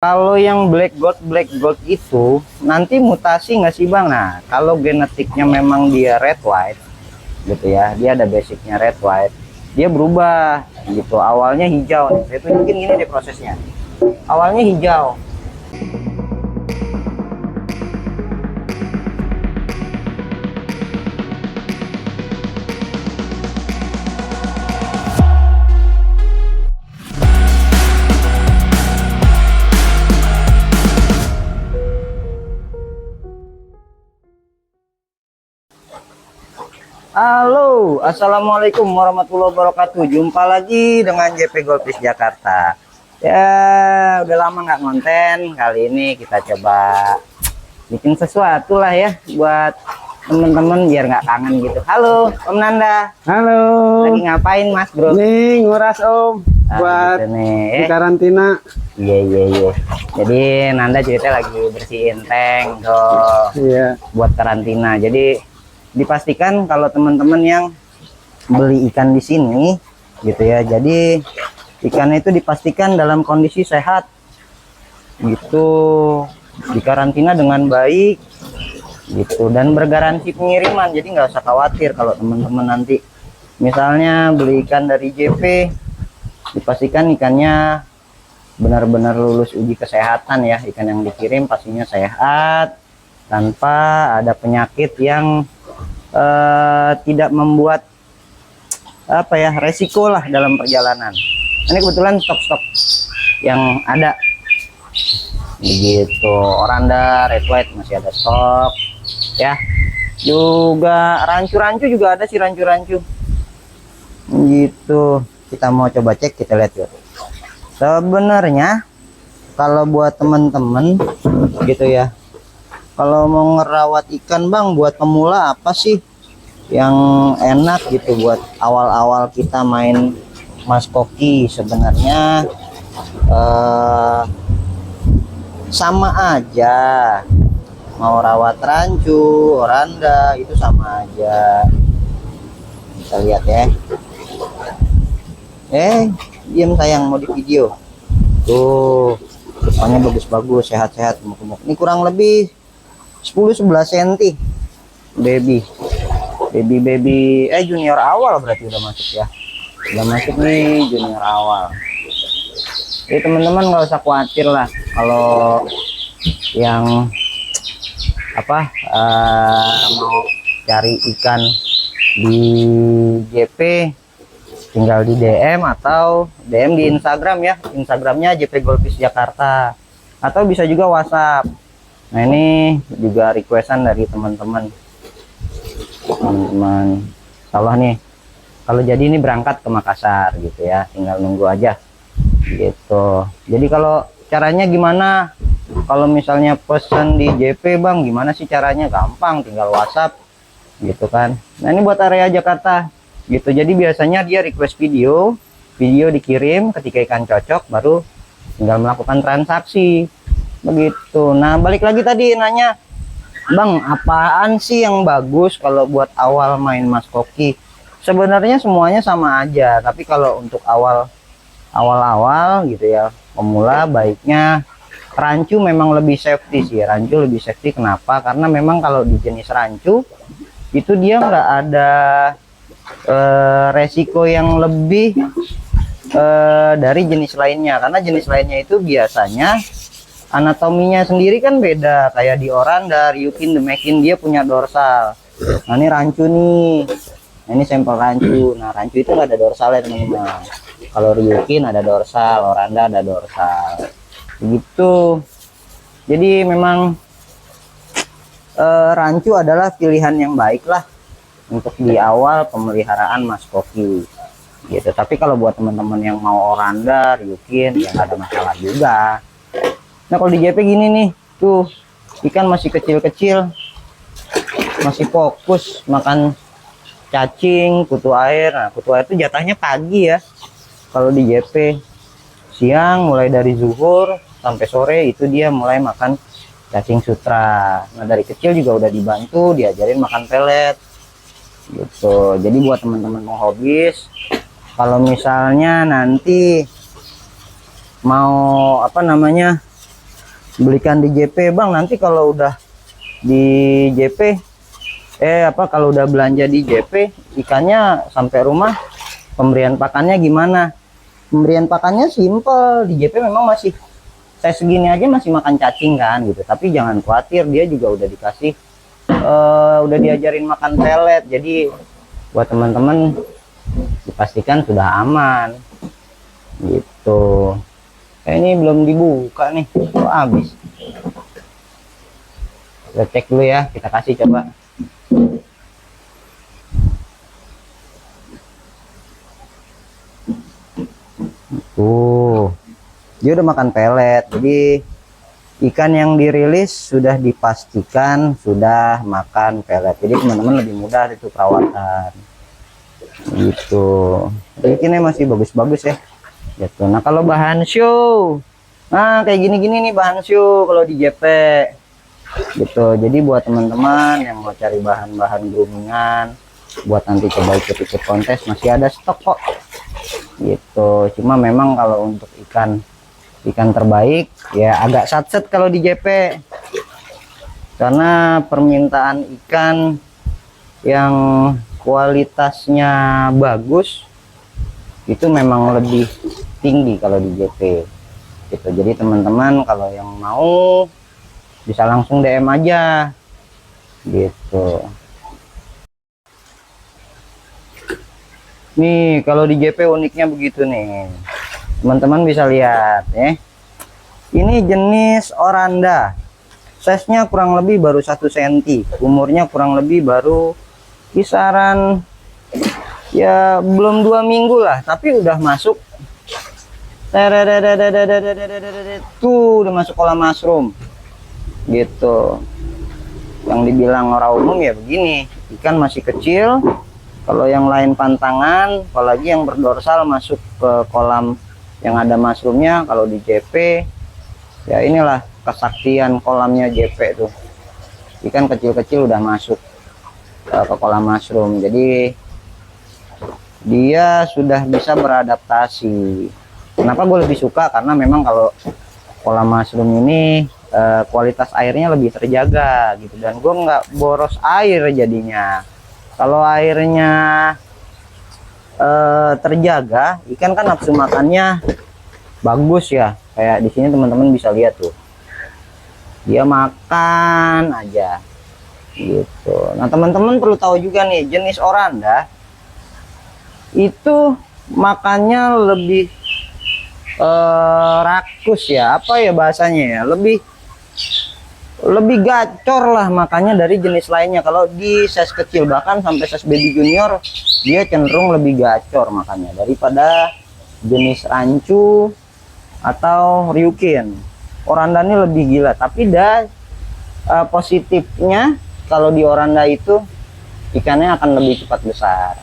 Kalau yang black gold itu nanti mutasi nggak sih Bang? Nah, kalau genetiknya memang dia red white gitu ya, dia ada basicnya red white, dia berubah gitu. Awalnya hijau nih, saya tunjukin gini deh prosesnya. Awalnya hijau. Halo, assalamualaikum warahmatullahi wabarakatuh. Jumpa lagi dengan JP Golfis Jakarta. Ya, udah lama nggak konten. Kali ini kita coba bikin sesuatu lah ya buat temen-temen biar nggak kangen gitu. Halo, Om Nanda. Halo. Lagi ngapain, Mas Bro? Nih nguras Om, buat gitu nih. di karantina. Iya. Jadi Nanda cerita lagi bersihin tank tuh. Iya. Buat karantina. Jadi dipastikan kalau teman-teman yang beli ikan di sini gitu ya, jadi ikan itu dipastikan dalam kondisi sehat gitu, dikarantina dengan baik gitu, dan bergaransi pengiriman. Jadi nggak usah khawatir kalau teman-teman nanti misalnya beli ikan dari JP, dipastikan ikannya benar-benar lulus uji kesehatan ya. Ikan yang dikirim pastinya sehat tanpa ada penyakit yang tidak membuat apa ya, resiko lah dalam perjalanan. Ini kebetulan stok yang ada begitu, oranda red white masih ada stok ya, juga rancu juga ada sih, rancu gitu. Kita mau coba cek, kita lihat yuk. Sebenarnya kalau buat temen-temen gitu ya, kalau mau ngerawat ikan Bang, buat pemula apa sih yang enak gitu buat awal-awal kita main Mas Koki? Sebenarnya sama aja, mau rawat rancu, oranda itu sama aja. Kita lihat ya. Diam sayang, mau di video tuh, depannya bagus-bagus, sehat-sehat, gemuk-gemuk. Ini kurang lebih 10-11 cm baby junior awal, berarti udah masuk ya, udah masuk nih junior awal. Jadi teman-teman nggak usah khawatir lah kalau yang apa mau cari ikan di JP, tinggal di DM atau DM di Instagram ya, Instagramnya JP Golfis Jakarta, atau bisa juga WhatsApp. Nah ini juga requestan dari teman-teman. Insyaallah nih kalau jadi ini berangkat ke Makassar gitu ya, tinggal nunggu aja gitu. Jadi kalau caranya gimana, kalau misalnya pesan di JP Bang, gimana sih caranya? Gampang, tinggal WhatsApp gitu kan. Nah ini buat area Jakarta gitu. Jadi biasanya dia request video dikirim, ketika ikan cocok baru tinggal melakukan transaksi begitu. Nah balik lagi tadi nanya, Bang apaan sih yang bagus kalau buat awal main Mas Koki? Sebenarnya semuanya sama aja, tapi kalau untuk awal-awal gitu ya, pemula, baiknya rancu memang lebih safety sih. Rancu lebih safety, kenapa? Karena memang kalau di jenis rancu itu dia nggak ada resiko yang lebih dari jenis lainnya, karena jenis lainnya itu biasanya anatominya sendiri kan beda. Kayak di oranda, ryukin, demekin, dia punya dorsal. Nah ini rancu nih, nah, ini sampel rancu. Nah rancu itu nggak ada dorsalnya teman-teman. Kalau ryukin ada dorsal, oranda ada dorsal begitu. Jadi memang rancu adalah pilihan yang baik lah untuk di awal pemeliharaan Mas Koki gitu. Tapi kalau buat teman-teman yang mau oranda, ryukin, ya nggak ada masalah juga. Nah kalau di JP gini nih, tuh ikan masih kecil-kecil, masih fokus makan cacing, kutu air. Nah kutu air itu jatahnya pagi ya. Kalau di JP siang, mulai dari zuhur sampai sore itu dia mulai makan cacing sutra. Nah dari kecil juga udah dibantu, diajarin makan pelet gitu. Jadi buat teman-teman mau hobis, kalau misalnya nanti mau apa namanya belikan di JP bang, nanti kalau udah di JP kalau udah belanja di JP ikannya sampai rumah, pemberian pakannya gimana? Pemberian pakannya simple. Di JP memang masih saya segini aja masih makan cacing kan gitu, tapi jangan khawatir, dia juga udah dikasih udah diajarin makan pelet. Jadi buat teman-teman dipastikan sudah aman gitu. Ini belum dibuka nih, kok habis. Kita cek dulu ya, kita kasih coba. Dia udah makan pelet. Jadi ikan yang dirilis sudah dipastikan sudah makan pelet. Jadi teman-teman lebih mudah itu perawatan. Gitu. Ikannya masih bagus-bagus ya. Gitu. Nah kalau bahan show, nah kayak gini-gini nih bahan show kalau di JP. Gitu. Jadi buat teman-teman yang mau cari bahan-bahan groomingan, buat nanti coba ikut-ikut kontes, masih ada stok kok. Gitu. Cuma memang kalau untuk ikan terbaik ya agak satset kalau di JP, karena permintaan ikan yang kualitasnya bagus itu memang lebih tinggi kalau di JP gitu. Jadi teman-teman kalau yang mau bisa langsung DM aja gitu. Nih kalau di JP uniknya begitu nih, teman-teman bisa lihat ya. Ini jenis oranda, size-nya kurang lebih baru 1 cm, umurnya kurang lebih baru kisaran ya belum 2 minggu lah, tapi udah masuk tuh, udah masuk kolam mushroom gitu. Yang dibilang orang umum ya begini, ikan masih kecil. Kalau yang lain pantangan, apalagi yang berdorsal masuk ke kolam yang ada mushroomnya. Kalau di JP ya inilah kesaktian kolamnya JP tuh, ikan kecil-kecil udah masuk ke kolam mushroom. Jadi dia sudah bisa beradaptasi. Kenapa gue lebih suka? Karena memang kalau kolam mushroom ini kualitas airnya lebih terjaga gitu, dan gue nggak boros air jadinya. Kalau airnya terjaga, ikan kan nafsu makannya bagus ya. Kayak di sini teman-teman bisa lihat tuh, dia makan aja gitu. Nah teman-teman perlu tahu juga nih, jenis oranda itu makannya lebih rakus ya, apa ya bahasanya ya, lebih gacor lah makannya dari jenis lainnya. Kalau di size kecil bahkan sampai size baby junior, dia cenderung lebih gacor makannya daripada jenis rancu atau ryukin. Oranda ini lebih gila, tapi positifnya kalau di oranda itu ikannya akan lebih cepat besar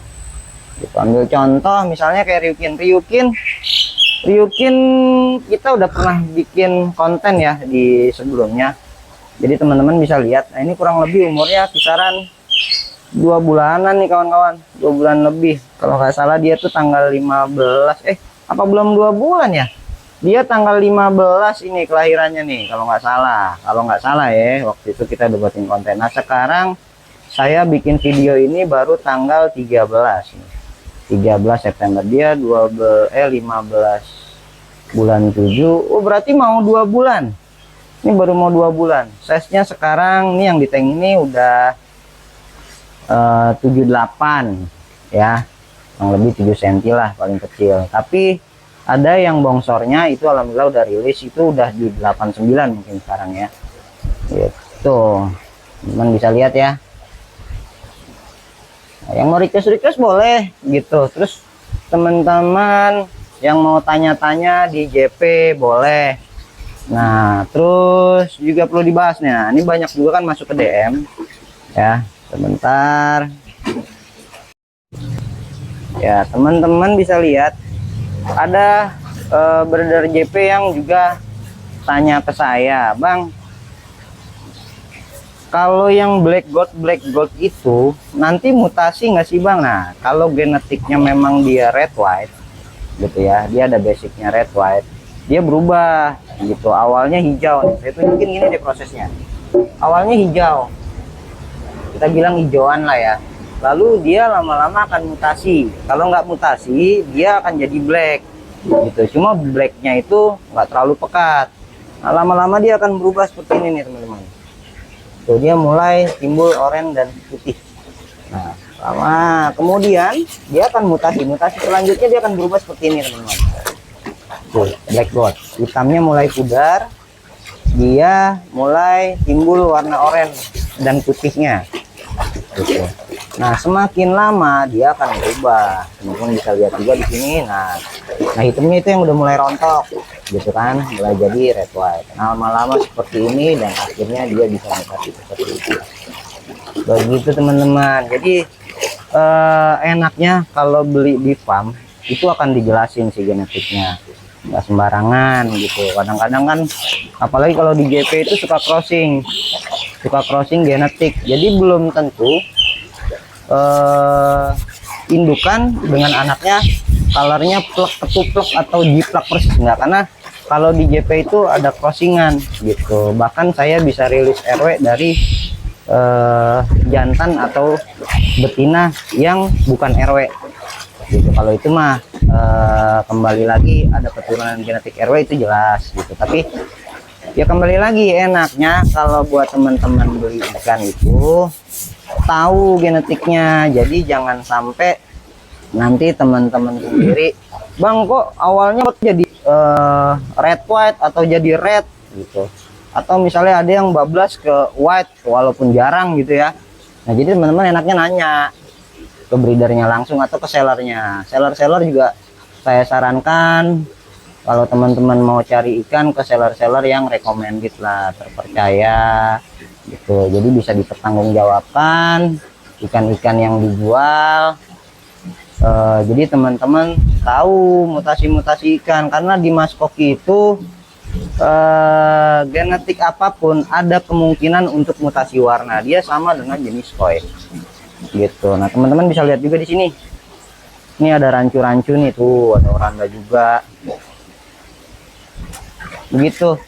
gitu. Ambil contoh misalnya kayak ryukin kita udah pernah bikin konten ya di sebelumnya, jadi teman-teman bisa lihat. Nah ini kurang lebih umurnya kisaran 2 bulanan nih kawan-kawan, 2 bulan lebih kalau nggak salah. Dia tuh tanggal 15 apa belum 2 bulan ya, dia tanggal 15 ini kelahirannya nih kalau nggak salah ya. Waktu itu kita udah buatin konten. Nah sekarang saya bikin video ini baru tanggal 13 nih. 13 September, dia 15 bulan 7. Oh berarti mau 2 bulan. Ini baru mau 2 bulan. Size nya sekarang nih yang di tank ini udah 78 ya, yang lebih 7 cm lah paling kecil. Tapi ada yang bongsornya itu alhamdulillah udah rilis, itu udah di 89 mungkin sekarang ya gitu. Teman bisa lihat ya. Nah, yang mau request boleh gitu. Terus teman-teman yang mau tanya-tanya di JP boleh. Nah terus juga perlu dibahas nih, nah ini banyak juga kan masuk ke DM ya. Sebentar ya, teman-teman bisa lihat ada breeder JP yang juga tanya ke saya, Bang, kalau yang black gold itu nanti mutasi nggak sih Bang? Nah kalau genetiknya memang dia red white gitu ya, dia ada basicnya red white, dia berubah gitu. Awalnya hijau nih, saya tunjukin gini deh prosesnya. Awalnya hijau, kita bilang hijauan lah ya, lalu dia lama-lama akan mutasi. Kalau nggak mutasi dia akan jadi black gitu, cuma blacknya itu nggak terlalu pekat. Nah, lama-lama dia akan berubah seperti ini nih teman-teman. Tuh, dia mulai timbul oranye dan putih. Nah, lama kemudian dia akan mutasi selanjutnya dia akan berubah seperti ini teman-teman. Tuh, black gold, hitamnya mulai pudar, dia mulai timbul warna oranye dan putihnya gitu. Nah, semakin lama dia akan berubah, teman-teman bisa lihat juga di sini. Nah hitamnya itu yang udah mulai rontok gitu kan, mulai jadi red white. Nah, lama-lama seperti ini dan akhirnya dia bisa mutasi seperti itu. Begitu teman-teman. Jadi enaknya kalau beli di farm itu akan dijelasin sih genetiknya, nggak sembarangan gitu. Kadang-kadang kan apalagi kalau di JP itu suka crossing genetik, jadi belum tentu indukan dengan anaknya colornya plek ketuplek atau jiplak persis, enggak. Karena kalau di JP itu ada crossingan gitu. Bahkan saya bisa rilis RW dari jantan atau betina yang bukan RW gitu. Kalau itu mah kembali lagi ada keturunan genetik RW itu jelas gitu. Tapi ya kembali lagi, enaknya kalau buat teman-teman beli ikan itu tahu genetiknya. Jadi jangan sampai nanti teman-teman sendiri, bang kok awalnya jadi red white atau jadi red gitu, atau misalnya ada yang bablas ke white walaupun jarang gitu ya. Nah, jadi teman-teman enaknya nanya ke breedernya langsung atau ke sellernya. Seller juga saya sarankan kalau teman-teman mau cari ikan ke seller yang recommended lah, terpercaya gitu. Jadi bisa dipertanggungjawabkan ikan-ikan yang dijual. Jadi teman-teman tahu mutasi-mutasi ikan, karena di Mas Koki itu genetik apapun ada kemungkinan untuk mutasi warna. Dia sama dengan jenis koi gitu. Nah, teman-teman bisa lihat juga di sini. Ini ada rancu-rancu nih, tuh ada oranda juga. Begitu.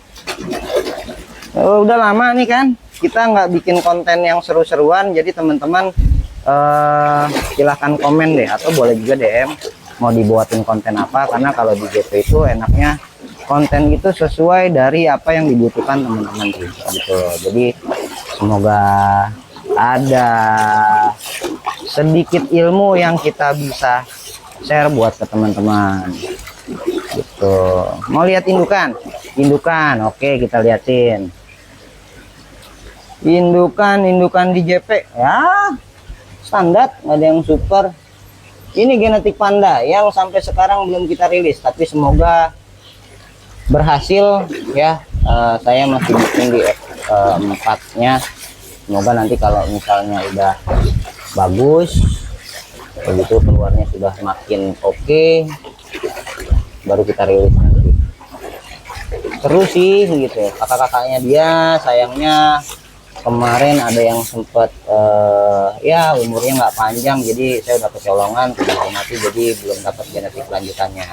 Udah lama nih kan kita nggak bikin konten yang seru-seruan, jadi teman-teman silahkan komen deh, atau boleh juga DM mau dibuatin konten apa. Karena kalau di JP itu enaknya konten itu sesuai dari apa yang dibutuhkan teman-teman gitu. Jadi semoga ada sedikit ilmu yang kita bisa share buat ke teman-teman gitu. Mau lihat indukan? Oke, kita liatin indukan di JP ya, standar, nggak ada yang super. Ini genetik panda yang sampai sekarang belum kita rilis, tapi semoga berhasil ya. Saya masih bikin di F4-nya, semoga nanti kalau misalnya udah bagus begitu, keluarnya sudah makin oke, baru kita rilis nanti. Terus sih gitu, kakak-kakaknya dia sayangnya kemarin ada yang sempat ya umurnya nggak panjang, jadi saya udah kecolongan mati, jadi belum dapat genetik lanjutannya.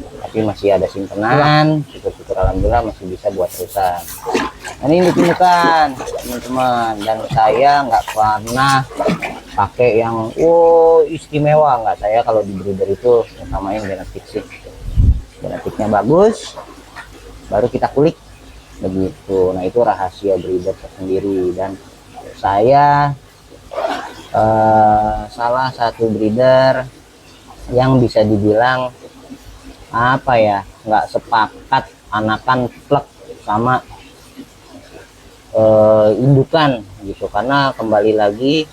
Tapi masih ada simpenan, syukur-syukur alhamdulillah masih bisa buat terusan. Nah, ini indukan teman-teman, dan saya nggak pernah pakai yang istimewa, nggak. Saya kalau di breeder itu utamain genetik sih, genetiknya bagus baru kita kulik begitu. Nah, itu rahasia breeder tersendiri, dan saya salah satu breeder yang bisa dibilang apa ya, nggak sepakat anakan plek sama indukan gitu. Karena kembali lagi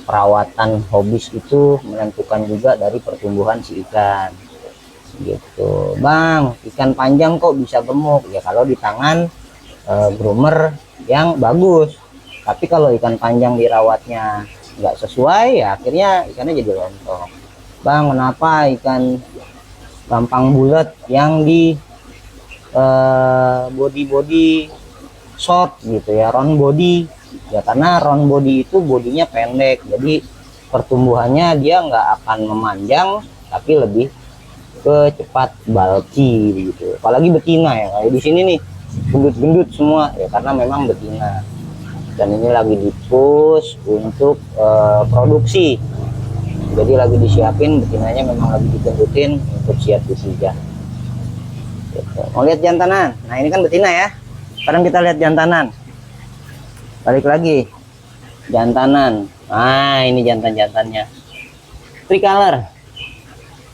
perawatan hobis itu menentukan juga dari pertumbuhan si ikan gitu. Bang, ikan panjang kok bisa gemuk? Ya kalau di tangan groomer yang bagus. Tapi kalau ikan panjang dirawatnya nggak sesuai, ya akhirnya ikannya jadi lontok. Bang, kenapa ikan gampang bulat yang di body short gitu ya, round body? Ya karena round body itu bodinya pendek, jadi pertumbuhannya dia nggak akan memanjang, tapi lebih cepat bulky gitu. Apalagi betina ya, kayak di sini nih gendut-gendut semua ya karena memang betina. Dan ini lagi dipush untuk produksi. Jadi lagi disiapin betinanya, memang lagi digendutin untuk siap disijah. Gitu. Mau lihat jantanan? Nah ini kan betina ya. Sekarang kita lihat jantanan. Balik lagi jantanan. Nah ini jantan-jantannya tricolor.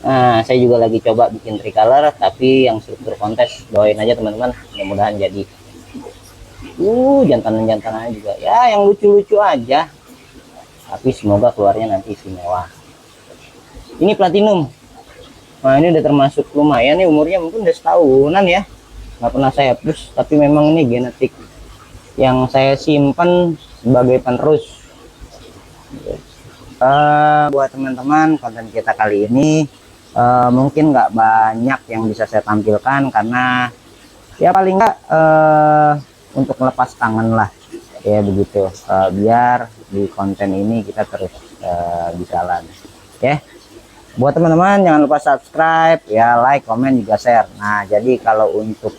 Nah saya juga lagi coba bikin tricolor tapi yang struktur kontes, doain aja teman-teman, mudah-mudahan jadi. Jantanan-jantanannya juga ya yang lucu-lucu aja, tapi semoga keluarnya nanti istimewa. Ini platinum. Nah ini udah termasuk lumayan nih, umurnya mungkin udah setahunan ya, nggak pernah saya push, tapi memang ini genetik yang saya simpan sebagai penerus. Buat teman-teman, konten kita kali ini mungkin nggak banyak yang bisa saya tampilkan karena ya paling nggak untuk melepas kangen lah ya begitu, biar di konten ini kita terus berjalan ya. Buat teman-teman jangan lupa subscribe ya, like, komen juga share. Nah jadi kalau untuk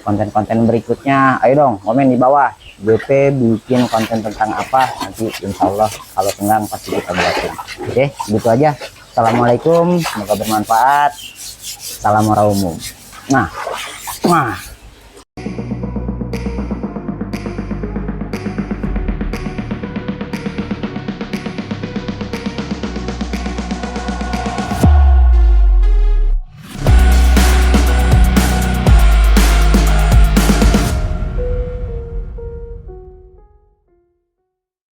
konten-konten berikutnya ayo dong komen di bawah, BP bikin konten tentang apa, nanti insya Allah kalau senggang pasti kita buatin. Oke gitu aja. Assalamualaikum, semoga bermanfaat. Salam warahmatullahi wabarakatuh. Nah